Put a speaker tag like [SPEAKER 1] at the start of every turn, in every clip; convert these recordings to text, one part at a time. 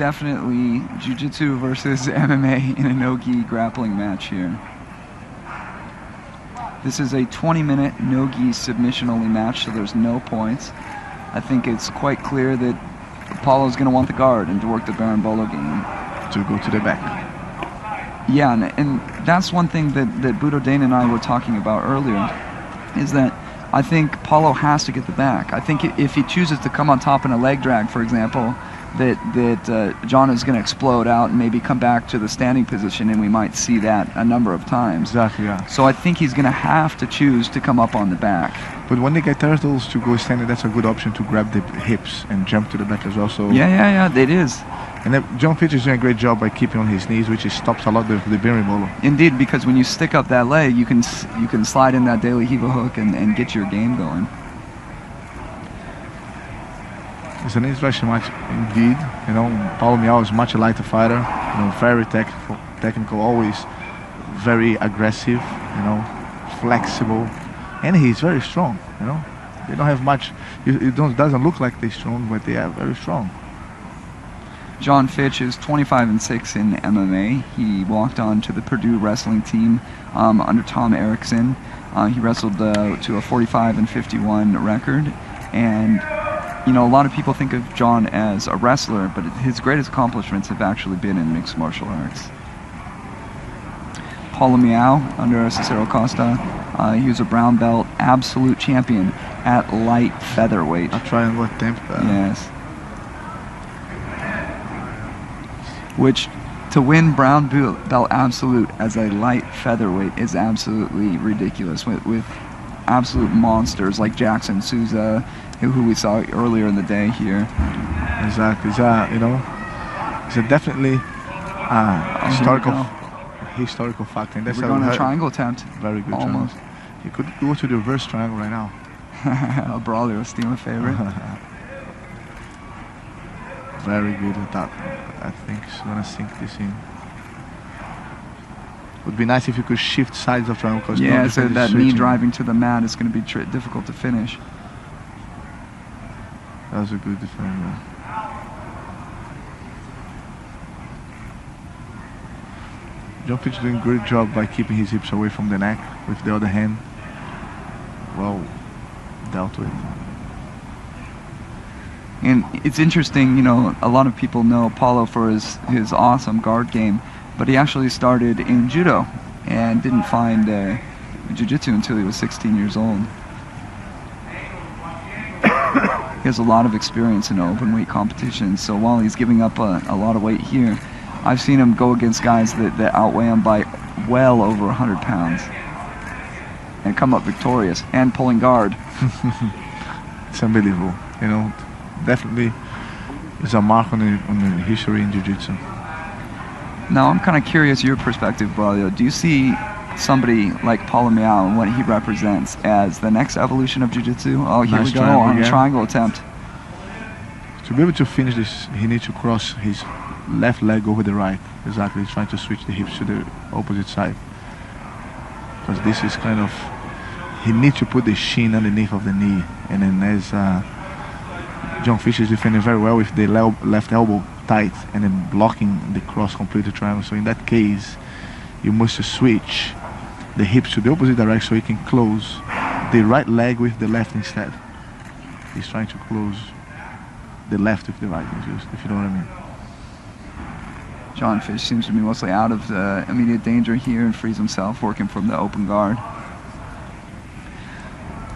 [SPEAKER 1] definitely Jiu-Jitsu versus MMA in a no-gi grappling match here. This is a 20-minute no-gi submission-only match, so there's no points. I think it's quite clear that Paulo's going to want the guard and to work the Berimbolo game.
[SPEAKER 2] To go to the back.
[SPEAKER 1] Yeah, and that's one thing that Budo Dane and I were talking about earlier, is that I think Paulo has to get the back. I think if he chooses to come on top in a leg drag, for example, that John is going to explode out and maybe come back to the standing position, and we might see that a number of times.
[SPEAKER 2] Exactly, yeah.
[SPEAKER 1] So I think he's going to have to choose to come up on the back.
[SPEAKER 2] But when they get turtles to go standing, that's a good option to grab the hips and jump to the back as well. So
[SPEAKER 1] yeah, it is.
[SPEAKER 2] And John Fitch is doing a great job by keeping on his knees, which stops a lot the Berimbolo.
[SPEAKER 1] Indeed, because when you stick up that leg, you can slide in that daily Hiva hook and get your game going.
[SPEAKER 2] It's an interesting match indeed. You know, Paulo Miyao is much a lighter fighter. You know, very technical, always very aggressive. You know, flexible, and he's very strong. You know, they don't have much. It doesn't look like they're strong, but they are very strong.
[SPEAKER 1] John Fitch is 25-6 in MMA. He walked on to the Purdue wrestling team under Tom Erickson. He wrestled to a 45-51 record, and you know, a lot of people think of John as a wrestler, but his greatest accomplishments have actually been in mixed martial arts. Paulo Miyao under Cicero Costa. He was a brown belt absolute champion at light featherweight.
[SPEAKER 2] A triangle attempt.
[SPEAKER 1] Yes. Which, to win brown belt absolute as a light featherweight is absolutely ridiculous with absolute monsters like Jackson Souza, who we saw earlier in the day here.
[SPEAKER 2] Exactly. It's a definitely historical fact. And that's
[SPEAKER 1] we're going to a triangle attempt.
[SPEAKER 2] Very good.
[SPEAKER 1] Almost.
[SPEAKER 2] Triangle. You could go to the reverse triangle right now.
[SPEAKER 1] A brawler, steal a favorite.
[SPEAKER 2] Very good at that. I think he's gonna sink this in. Would be nice if you could shift sides of triangle.
[SPEAKER 1] Yeah, so that knee driving to the mat is going to be difficult to finish.
[SPEAKER 2] That was a good defender. John Fitch doing a great job by keeping his hips away from the neck with the other hand. Well dealt with.
[SPEAKER 1] And it's interesting, you know, a lot of people know Paulo for his awesome guard game, but he actually started in judo and didn't find jiu-jitsu until he was 16 years old. He has a lot of experience in open weight competitions, so while he's giving up a lot of weight here, I've seen him go against guys that outweigh him by well over 100 pounds and come up victorious and pulling guard.
[SPEAKER 2] It's unbelievable, you know. Definitely is a mark on the history in jiu-jitsu.
[SPEAKER 1] Now I'm kind of curious your perspective, Braulio. Do you see somebody like Paulo Miyao and what he represents as the next evolution of jiu-jitsu? Oh, here we go on a triangle attempt.
[SPEAKER 2] To be able to finish this, he needs to cross his left leg over the right. Exactly, he's trying to switch the hips to the opposite side. Because this is kind of, he needs to put the shin underneath of the knee, and then as John Fitch is defending very well with the left elbow tight and then blocking the cross completely triangle. So in that case, you must switch the hips to the opposite direction so he can close the right leg with the left instead. He's trying to close the left with the right, if you know what I mean.
[SPEAKER 1] John Fitch seems to be mostly out of the immediate danger here and frees himself working from the open guard.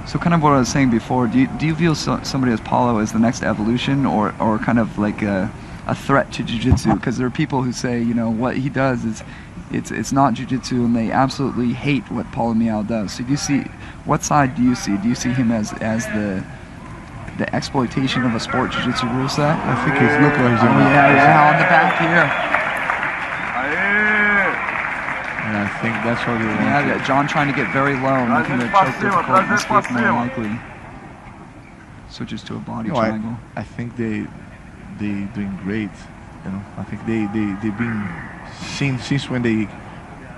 [SPEAKER 1] So kind of what I was saying before, do you view somebody as Paulo as the next evolution or kind of like a threat to jiu-jitsu? Because there are people who say, you know, what he does is it's not jiu-jitsu, and they absolutely hate what Paulo Miyao does. So do you see, what side do you see? Do you see him as the exploitation of a sport jiu-jitsu rule set?
[SPEAKER 2] I think he's looking like he's
[SPEAKER 1] on the back here.
[SPEAKER 2] And I think that's what he wants.
[SPEAKER 1] Yeah, John trying to get very low and making the choke difficult and escape more likely. Switches to a body triangle.
[SPEAKER 2] I think they doing great. You know, I think they've been seen since when they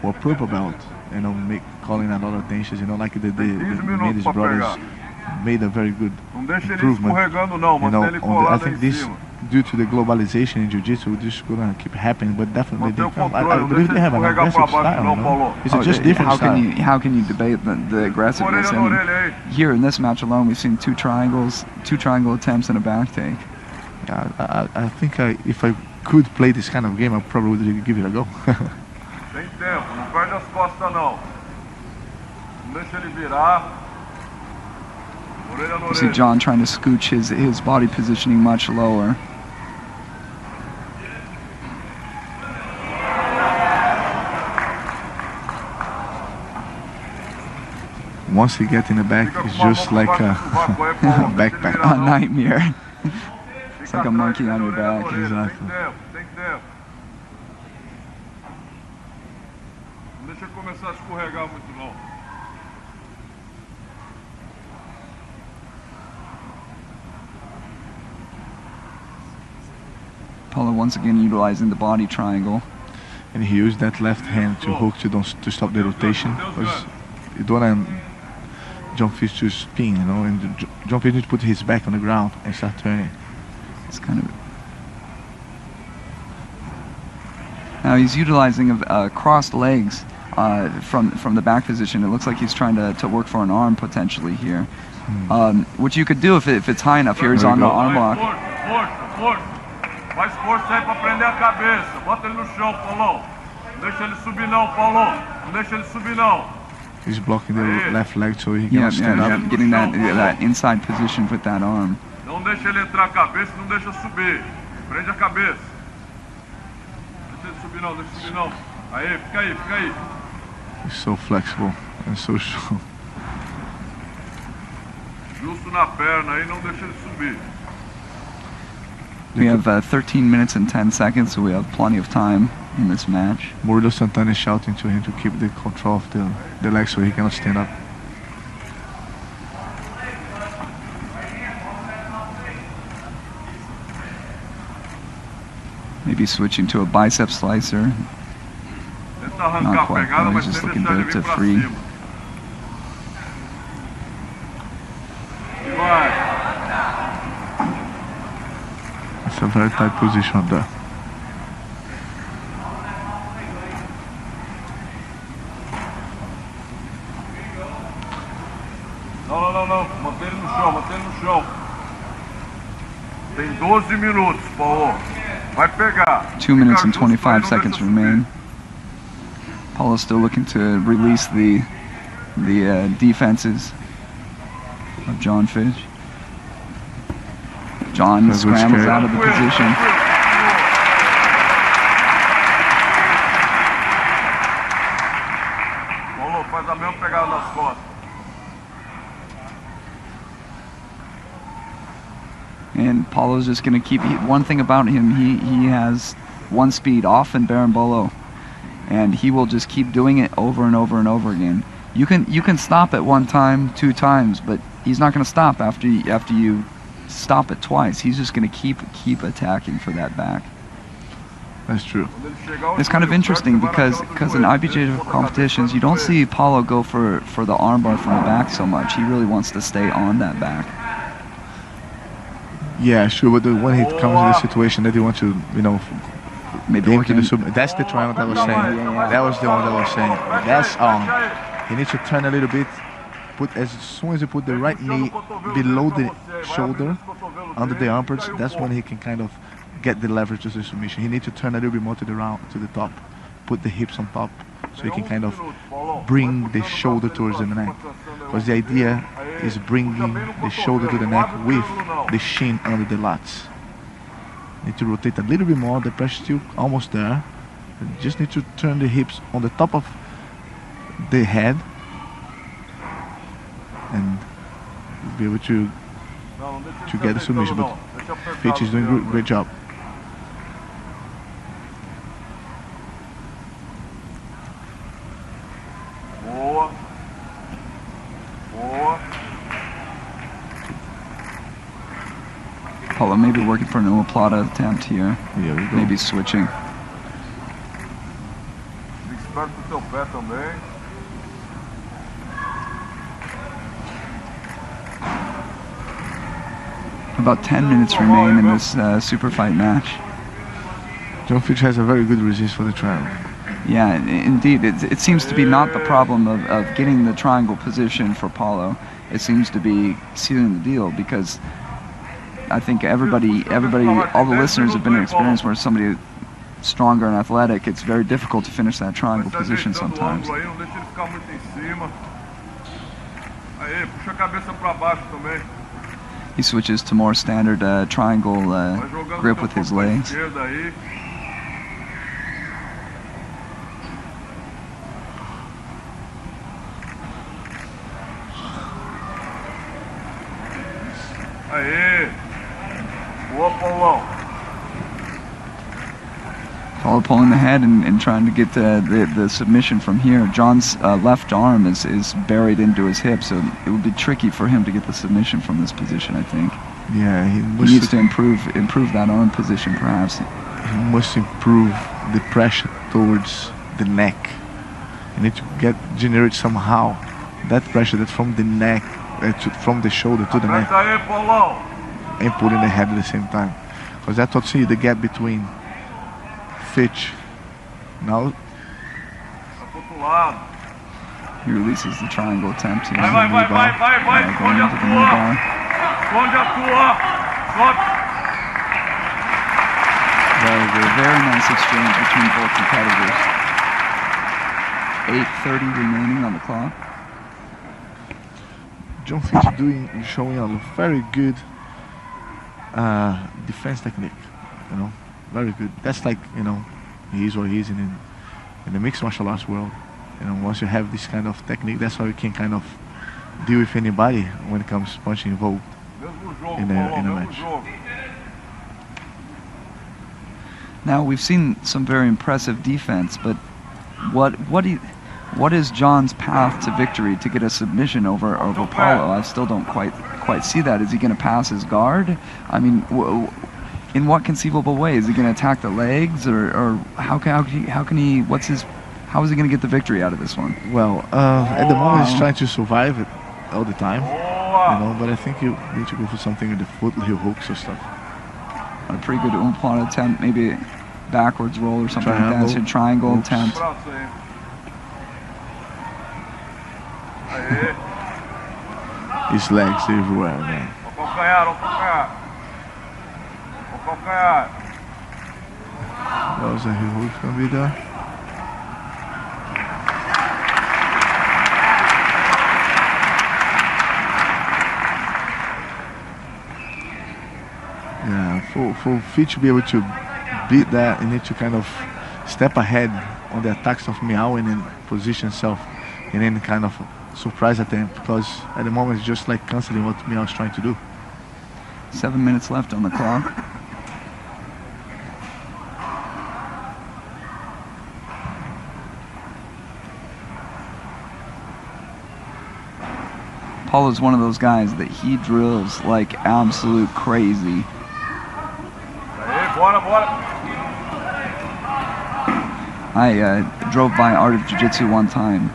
[SPEAKER 2] were purple belt. You know, calling a lot of attention. You know, like the Mendes brothers made a very good improvement. You know, I think this due to the globalization in jiu-jitsu, this is gonna keep happening. But definitely,
[SPEAKER 3] Mantém o
[SPEAKER 2] I
[SPEAKER 3] controle,
[SPEAKER 2] believe they have an
[SPEAKER 3] escorregar pra
[SPEAKER 2] aggressive
[SPEAKER 3] baixo
[SPEAKER 2] style.
[SPEAKER 3] não,
[SPEAKER 2] You
[SPEAKER 3] Paulo.
[SPEAKER 2] know? It's just different
[SPEAKER 1] how
[SPEAKER 2] style.
[SPEAKER 1] how can you debate the aggressiveness?
[SPEAKER 3] Orelha
[SPEAKER 1] I
[SPEAKER 3] na
[SPEAKER 1] mean,
[SPEAKER 3] orelha aí.
[SPEAKER 1] here in this match alone, we've seen two triangle attempts and a back take.
[SPEAKER 2] Yeah, I think if I could play this kind of game, I probably would give it a go.
[SPEAKER 3] Tem tempo, não perde as costas não. Não deixa ele virar. Orelha na
[SPEAKER 1] You see
[SPEAKER 3] orelha.
[SPEAKER 1] John trying to scooch his body positioning much lower.
[SPEAKER 2] Once he gets in the back, it's just like a backpack.
[SPEAKER 1] A nightmare. It's like a monkey on your back.
[SPEAKER 2] Exactly.
[SPEAKER 3] Tem tempo. Não deixa ele começar a escorregar muito não.
[SPEAKER 1] Paulo once again utilizing the body triangle.
[SPEAKER 2] And he used that left hand to hook to stop the rotation, because you don't want John Fitch to spin, you know, and John Fitch needs to put his back on the ground and start turning.
[SPEAKER 1] It's kind of. Now he's utilizing crossed legs from the back position. It looks like he's trying to work for an arm potentially here, which you could do if it's high enough. Here he's on the arm lock.
[SPEAKER 3] Força. Faz força aí pra prender a cabeça. Bota ele no chão, Paulão. Não deixa ele subir não, Paulo. Não deixa ele subir não.
[SPEAKER 2] He's blocking the left leg so he can stand up.
[SPEAKER 1] Getting that inside position with that arm.
[SPEAKER 3] Não deixa ele entrar a cabeça, não deixa subir. Prende a cabeça. Não deixa ele subir não, deixa ele subir não. Aí, fica aí, fica aí.
[SPEAKER 2] He's so flexible and so strong.
[SPEAKER 3] Justo na perna aí, não deixa ele subir.
[SPEAKER 1] We have 13 minutes and 10 seconds, so we have plenty of time in this match.
[SPEAKER 2] Murilo Santana is shouting to him to keep the control of the leg so he cannot stand up.
[SPEAKER 1] Maybe switching to a bicep slicer.
[SPEAKER 3] Tenta arrancar a
[SPEAKER 1] quite,
[SPEAKER 3] pegada,
[SPEAKER 1] no,
[SPEAKER 3] mas
[SPEAKER 1] he's just
[SPEAKER 3] sem
[SPEAKER 1] looking
[SPEAKER 3] deixar ele
[SPEAKER 1] good to
[SPEAKER 3] vir pra
[SPEAKER 1] free.
[SPEAKER 3] cima. E vai.
[SPEAKER 2] It's a very tight position up there.
[SPEAKER 3] Não. Mantém ele no chão. Tem 12 minutos, Paulo. Vai pegar.
[SPEAKER 1] 2 minutes and
[SPEAKER 3] Fica justo aí,
[SPEAKER 1] 25
[SPEAKER 3] não
[SPEAKER 1] seconds
[SPEAKER 3] deixa subir.
[SPEAKER 1] remain. Paulo's still looking to release the defenses of John Fitch. John
[SPEAKER 2] That's what's
[SPEAKER 1] scrambles
[SPEAKER 2] scary.
[SPEAKER 1] out of the position.
[SPEAKER 3] Paulo, faz a mesma pegada nas costas.
[SPEAKER 1] And Paulo's just going to keep. One thing about him, he has one speed, off and berimbolo, and he will just keep doing it over and over and over again. You can stop it one time, 2 times, but he's not going to stop after you stop it twice. He's just going to keep attacking for that back.
[SPEAKER 2] That's true.
[SPEAKER 1] It's kind of interesting because in IBJJF competitions, you don't see Paulo go for the armbar from the back so much. He really wants to stay on that back.
[SPEAKER 2] Yeah, sure, but when he comes in the situation that he wants to,
[SPEAKER 1] Maybe
[SPEAKER 2] aim
[SPEAKER 1] work
[SPEAKER 2] to the
[SPEAKER 1] in-
[SPEAKER 2] sub. That's the triangle that I was saying. That was the one that I was saying. That's on. He needs to turn a little bit. As soon as you put the right knee below the shoulder, under the armpits, that's when he can kind of get the leverage to the submission. He needs to turn a little bit more to the top, put the hips on top, so he can kind of bring the shoulder towards the neck. Because the idea is bringing the shoulder to the neck with the shin under the lats. Need to rotate a little bit more. The pressure still almost there. You just need to turn the hips on the top of the head and be able to get the submission. But Fitch is doing a great job.
[SPEAKER 3] Boa.
[SPEAKER 1] Paulo maybe working for an omoplata attempt here.
[SPEAKER 2] Here we go.
[SPEAKER 1] Maybe switching.
[SPEAKER 3] Fica esperto com o teu pé também.
[SPEAKER 1] About 10 minutes remain in this super fight match.
[SPEAKER 2] John Fitch has a very good resist for the triangle.
[SPEAKER 1] Yeah, indeed. It seems to be not the problem of getting the triangle position for Paulo. It seems to be sealing the deal, because I think everybody, all the listeners have been in experience where somebody stronger and athletic, it's very difficult to finish that triangle position sometimes. He switches to more standard triangle grip with his legs.
[SPEAKER 3] Aê! Boa, Paulo.
[SPEAKER 1] Paulo pulling the head and trying to get the submission from here. John's left arm is buried into his hip, so it would be tricky for him to get the submission from this position, I think.
[SPEAKER 2] Yeah,
[SPEAKER 1] he needs to improve that arm position, perhaps.
[SPEAKER 2] He must improve the pressure towards the neck. You need to generate somehow that pressure that's from the neck, from the shoulder to the neck, and putting the head at the same time, because that's what see the gap between Fitch. Now
[SPEAKER 1] he releases the triangle attempt. Very nice exchange between both competitors. 8:30 remaining on the clock.
[SPEAKER 2] John Fitch showing a very good defense technique, very good. That's like, he is what he is in the mixed martial arts world. Once you have this kind of technique, that's how you can kind of deal with anybody when it comes to punching involved in a match.
[SPEAKER 1] Now we've seen some very impressive defense, but what is John's path to victory to get a submission over Paulo? I still don't quite see that. Is he going to pass his guard? I mean, in what conceivable way? Is he going to attack the legs, or how can he? How is he going to get the victory out of this one?
[SPEAKER 2] Well, at the moment he's trying to survive it all the time, But I think you need to go for something with the foot, heel hooks or stuff.
[SPEAKER 1] A pretty good omoplata attempt, maybe backwards roll or something like that. So triangle attempt.
[SPEAKER 2] His legs everywhere, man. That was a heel hook gonna be there. Yeah, for Fitch to be able to beat that, you need to kind of step ahead on the attacks of Miyao and then position himself in any kind of surprise attempt, because at the moment it's just like canceling what Miyao is trying to do.
[SPEAKER 1] 7 minutes left on the clock. Paulo is one of those guys that he drills like absolute crazy. I drove by Art of Jiu-Jitsu one time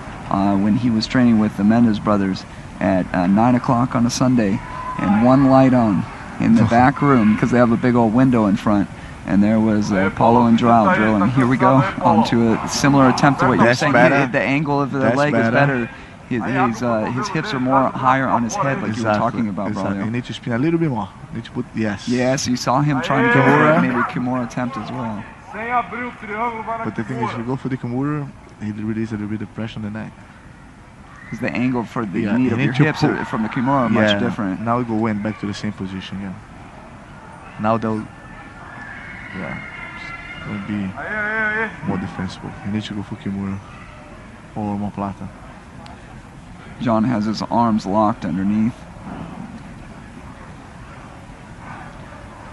[SPEAKER 1] when he was training with the Mendes brothers at 9 o'clock on a Sunday, and one light on in the back room because they have a big old window in front, and there was Paulo and Joao drilling. Here we go onto a similar attempt to what you're saying. The angle of the leg is better. His hips are more higher on his head, like you were talking about, brother.
[SPEAKER 2] You need to spin a little bit more. You need to put, yes.
[SPEAKER 1] Yes, you saw him trying to Kimura, maybe Kimura attempt as well.
[SPEAKER 2] But the thing is, if you go for the Kimura, he releases a little bit of pressure on the neck.
[SPEAKER 1] Because the angle for the knee of your hips from the Kimura are much different.
[SPEAKER 2] Now we go in back to the same position, Now they'll, be more defensible. You need to go for Kimura or omoplata.
[SPEAKER 1] John has his arms locked underneath.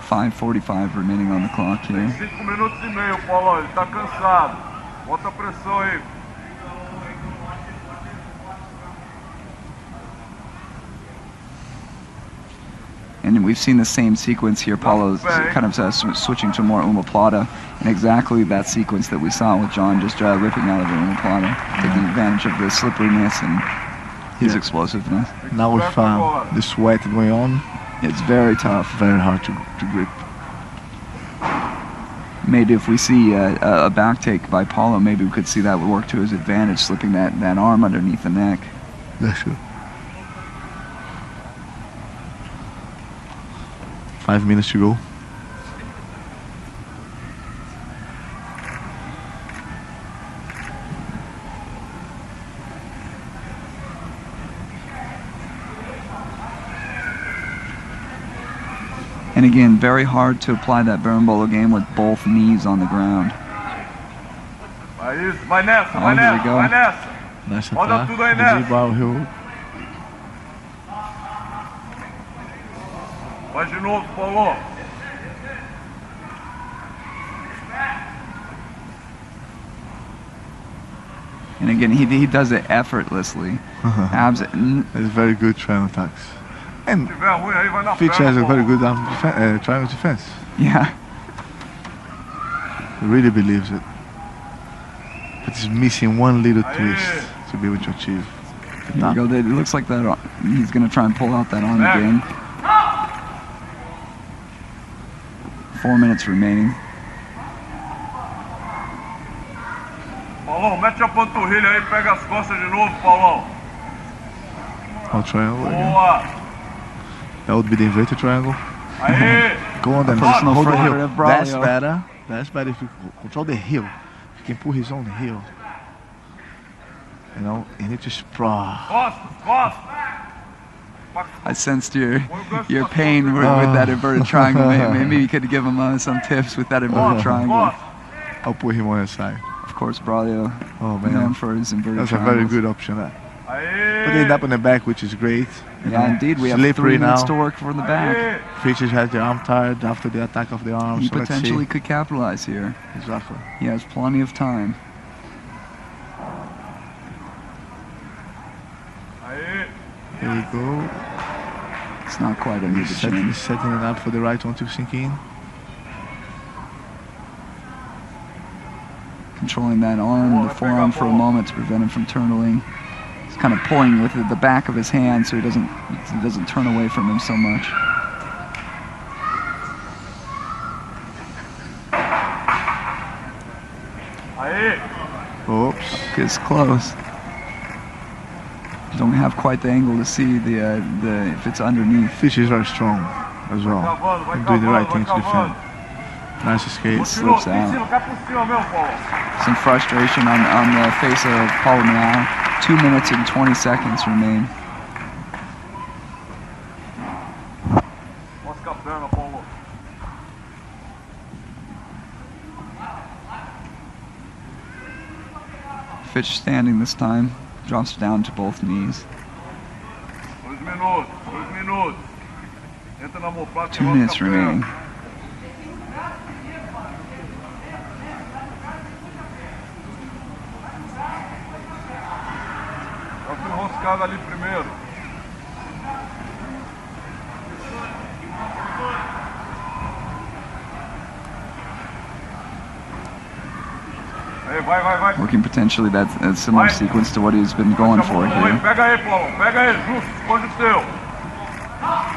[SPEAKER 1] 5:45 remaining on the clock here.
[SPEAKER 3] 5 minutos e meio, Paulo. Ele tá cansado. Bota pressão aí.
[SPEAKER 1] And we've seen the same sequence here. Paulo's kind of switching to more omoplata, and exactly that sequence that we saw with John just ripping out of the omoplata, taking advantage of the slipperiness and his explosiveness.
[SPEAKER 2] Now with the sweat going on,
[SPEAKER 1] It's very tough.
[SPEAKER 2] Very hard to grip.
[SPEAKER 1] Maybe if we see a back take by Paulo, maybe we could see that would work to his advantage, slipping that arm underneath the neck.
[SPEAKER 2] That's true. 5 minutes to go.
[SPEAKER 1] And again, very hard to apply that berimbolo game with both knees on the ground.
[SPEAKER 3] Vai nessa, vai
[SPEAKER 1] here we
[SPEAKER 3] nessa,
[SPEAKER 1] go.
[SPEAKER 3] vai nessa.
[SPEAKER 2] Nessa
[SPEAKER 3] Roda
[SPEAKER 2] tá.
[SPEAKER 3] tudo aí nessa.
[SPEAKER 2] Igual Hill.
[SPEAKER 3] Vai de novo, Paulo.
[SPEAKER 1] And again, he does it effortlessly. Abs.
[SPEAKER 2] It's very good triangle attacks. And
[SPEAKER 3] Se tiver ruim aí, vai na
[SPEAKER 2] Fitch
[SPEAKER 3] perna,
[SPEAKER 2] has a very
[SPEAKER 3] Paulo.
[SPEAKER 2] good triangle defense.
[SPEAKER 1] Yeah.
[SPEAKER 2] He really believes it. But he's missing one little twist to be able to achieve.
[SPEAKER 1] Here we go. It looks like that. He's going to try and pull out that arm again. 4 minutes remaining.
[SPEAKER 3] Paulão, mete a panturrilha aí, pega as costas de novo, Paulão.
[SPEAKER 2] I'll triangle again.
[SPEAKER 3] Boa.
[SPEAKER 2] That would be the inverted triangle.
[SPEAKER 3] Aí.
[SPEAKER 2] Go on then.
[SPEAKER 1] Personal
[SPEAKER 2] Hold the
[SPEAKER 1] favorite
[SPEAKER 2] heel.
[SPEAKER 1] of Braulio.
[SPEAKER 2] That's better. That's better if you control the heel. If you can pull his own heel. You know, you need to sprawl.
[SPEAKER 3] Costas, costas.
[SPEAKER 1] I sensed your pain with that inverted triangle. Maybe you could give him some tips with that inverted triangle.
[SPEAKER 2] I'll put him on his side.
[SPEAKER 1] Of course, Braulio,
[SPEAKER 2] Oh
[SPEAKER 1] known
[SPEAKER 2] man,
[SPEAKER 1] for his inverted
[SPEAKER 2] that's a
[SPEAKER 1] triangles.
[SPEAKER 2] very good option. That.
[SPEAKER 3] Aí.
[SPEAKER 2] Put it up in the back, which is great. You
[SPEAKER 1] Yeah,
[SPEAKER 2] know,
[SPEAKER 1] indeed. We have
[SPEAKER 2] slippery
[SPEAKER 1] 3 minutes
[SPEAKER 2] now.
[SPEAKER 1] to work from the back.
[SPEAKER 3] Aí.
[SPEAKER 2] Fitch has the arm tired after the attack of the arm.
[SPEAKER 1] He
[SPEAKER 2] So let's
[SPEAKER 1] potentially
[SPEAKER 2] see.
[SPEAKER 1] could capitalize here.
[SPEAKER 2] Exactly.
[SPEAKER 1] He has plenty of time.
[SPEAKER 3] Aí.
[SPEAKER 2] Here we go.
[SPEAKER 1] It's not quite under the chin.
[SPEAKER 2] He's setting it up for the right one to sink in.
[SPEAKER 1] Controlling that arm, the forearm for a moment to prevent him from turtling. He's kind of pulling with the back of his hand so he doesn't turn away from him so much.
[SPEAKER 3] Aí.
[SPEAKER 2] Oops.
[SPEAKER 1] It's close. Don't have quite the angle to see the if it's underneath.
[SPEAKER 2] Fitch is very strong as well.
[SPEAKER 3] Cavando, vai
[SPEAKER 2] And doing the right
[SPEAKER 3] cavando,
[SPEAKER 2] thing
[SPEAKER 3] vai
[SPEAKER 2] to defend.
[SPEAKER 3] cavando.
[SPEAKER 2] Nice escape.
[SPEAKER 1] Slips
[SPEAKER 3] Em
[SPEAKER 1] out.
[SPEAKER 3] cima, cai por cima mesmo, Paulo.
[SPEAKER 1] Some frustration on the face of Paulo Miyao. 2 minutes and 20 seconds remain.
[SPEAKER 3] Mosca a perna, Paulo.
[SPEAKER 1] Fitch standing this time, drops down to both knees.
[SPEAKER 3] 2 minutos, 2 minutos. Entra na omoplata e
[SPEAKER 1] 2
[SPEAKER 3] mosca
[SPEAKER 1] minutes
[SPEAKER 3] a perna.
[SPEAKER 1] remaining.
[SPEAKER 3] Dá uma enroscada ali primeiro. Aí, vai.
[SPEAKER 1] Working potentially that a similar sequence to what he's been going for here.
[SPEAKER 3] Pega aí, Paulo. Pega aí, justo. Esconde o teu.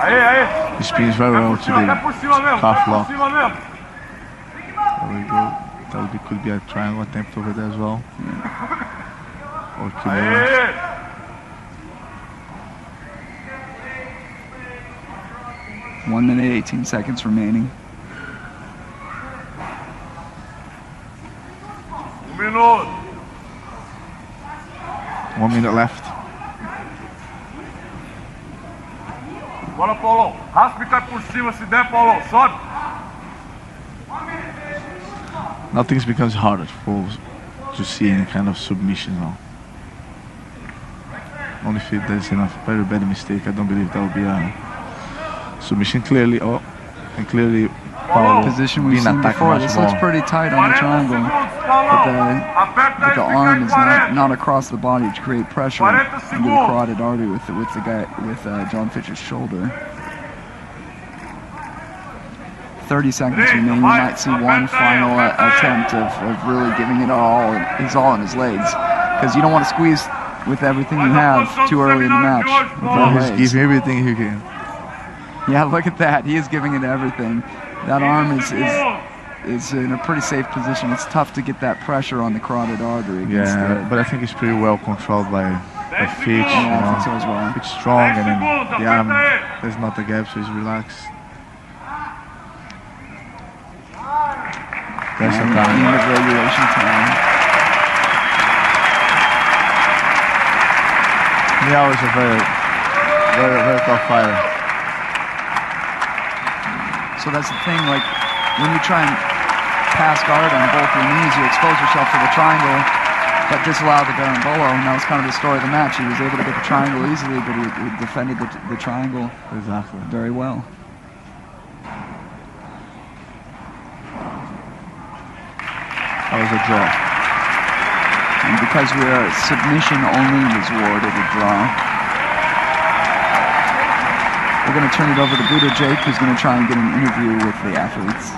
[SPEAKER 3] Aí.
[SPEAKER 2] He spins very well
[SPEAKER 3] Cai
[SPEAKER 2] today.
[SPEAKER 3] por cima mesmo.
[SPEAKER 2] Calf
[SPEAKER 3] Cai por
[SPEAKER 2] lock.
[SPEAKER 3] cima mesmo.
[SPEAKER 2] There we go. That could be a triangle attempt over there as well. Or Kimura.
[SPEAKER 3] Aí.
[SPEAKER 1] One minute, 18 seconds remaining.
[SPEAKER 3] 1 minuto.
[SPEAKER 2] 1 minute left.
[SPEAKER 3] Bora, Paulão. Raspa e cai por cima se der, Paulão. Sobe.
[SPEAKER 2] Now things becomes harder to see any kind of submission now. Only if there's enough very bad mistake, I don't believe that will be a submission clearly. Oh, and clearly Paulo
[SPEAKER 1] Position we've
[SPEAKER 2] being
[SPEAKER 1] seen
[SPEAKER 2] attacked
[SPEAKER 1] before.
[SPEAKER 2] much
[SPEAKER 1] This
[SPEAKER 2] more.
[SPEAKER 1] looks pretty tight on the
[SPEAKER 3] 40
[SPEAKER 1] triangle.
[SPEAKER 3] segundos,
[SPEAKER 1] But
[SPEAKER 3] Paulão. Aperta
[SPEAKER 1] but
[SPEAKER 3] aí,
[SPEAKER 1] the
[SPEAKER 3] fica
[SPEAKER 1] arm
[SPEAKER 3] em
[SPEAKER 1] is
[SPEAKER 3] 40.
[SPEAKER 1] not across the body to create pressure
[SPEAKER 3] 40
[SPEAKER 1] into the
[SPEAKER 3] segundos.
[SPEAKER 1] carotid artery with John Fitch's shoulder. 30 seconds remaining. You might see one final attempt of really giving it all in his legs, because you don't want to squeeze with everything you have too early in the match. With no
[SPEAKER 2] He's
[SPEAKER 1] legs.
[SPEAKER 2] giving everything he can.
[SPEAKER 1] Yeah, look at that. He is giving it everything. That arm is in a pretty safe position. It's tough to get that pressure on the carotid artery.
[SPEAKER 2] Yeah, but I think it's pretty well controlled by Fitch.
[SPEAKER 1] Yeah, I think so as well.
[SPEAKER 2] It's strong, and then the arm, there's not a gap, so he's relaxed. There's some time.
[SPEAKER 1] End of regulation time.
[SPEAKER 2] Miyao is a very tough fighter.
[SPEAKER 1] So that's the thing, like, when you try and pass guard on both your knees, you expose yourself to the triangle, but disallow the Berimbolo, and that was kind of the story of the match. He was able to get the triangle easily, but he defended the triangle very well.
[SPEAKER 2] That was a draw.
[SPEAKER 1] And because we are submission only, was awarded a draw. We're going to turn it over to Buddha Jake, who's going to try and get an interview with the athletes.